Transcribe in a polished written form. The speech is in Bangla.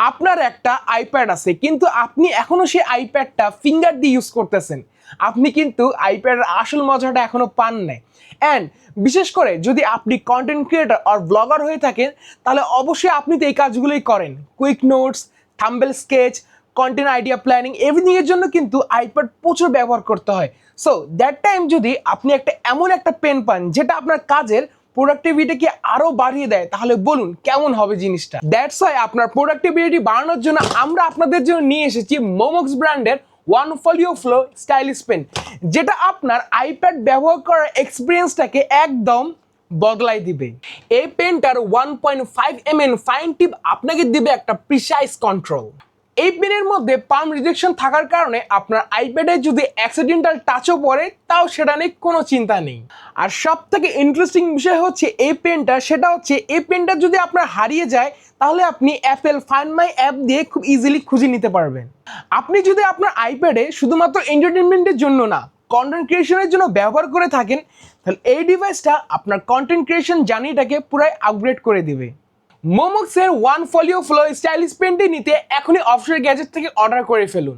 আপনার একটা আইপ্যাড আছে কিন্তু আপনি এখনো সেই আইপ্যাডটা ফিঙ্গার দিয়ে ইউজ করতেছেন, আপনি কিন্তু আইপ্যাডের আসল মজাটা এখনো পান নাই। অ্যান্ড বিশেষ করে যদি আপনি কন্টেন্ট ক্রিয়েটর আর ব্লগার হয়ে থাকেন, তাহলে অবশ্যই আপনি তো এই কাজগুলোই করেন। Quick notes, thumbnail sketch, content idea planning, এভরিথিংয়ের জন্য কিন্তু আইপ্যাড প্রচুর ব্যবহার করতে হয়। সো দ্যাট টাইম যদি আপনি এমন একটা পেন পান যেটা আপনার কাজের প্রোডাক্টিভিটিকে আরো বাড়িয়ে দেয়, তাহলে বলুন কেমন হবে জিনিসটা। দ্যাটস ওয়াই আপনার প্রোডাক্টিভিটি বাড়ানোর জন্য আমরা আপনাদের জন্য নিয়ে এসেছি মোমোক্স ব্র্যান্ডের one folio flow stylish pen, যেটা আপনার আইপ্যাড ব্যবহার করার এক্সপিরিয়েন্সটাকে একদম বদলাই দিবে। এই পেনটার 1.5 mm ফাইন টিপ আপনাকে দিবে একটা প্রিসাইজ কন্ট্রোল। এই পেনের মধ্যে পাম রিজেকশন থাকার কারণে আপনার আইপ্যাডে যদি অ্যাক্সিডেন্টাল টাচও পড়ে, তাও সেটা নিয়ে কোনো চিন্তা নেই। আর সব থেকে ইন্টারেস্টিং বিষয় হচ্ছে এই পেনটা, সেটা হচ্ছে এই পেনটা যদি আপনার হারিয়ে যায়, তাহলে আপনি অ্যাপেল ফাইন্ড মাই অ্যাপ দিয়ে খুব ইজিলি খুঁজে নিতে পারবেন। আপনি যদি আপনার আইপ্যাডে শুধুমাত্র এন্টারটেনমেন্টের জন্য না, কন্টেন্ট ক্রিয়েশনের জন্য ব্যবহার করে থাকেন, তাহলে এই ডিভাইসটা আপনার কন্টেন্ট ক্রিয়েশন জার্নিটাকে পুরাই আপগ্রেড করে দিবে। মোমোক্সের ওয়ান ফোলিও ফ্লো স্টাইলিশ পেনটি নিতে এখনই অফিসিয়াল গ্যাজেট থেকে অর্ডার করে ফেলুন।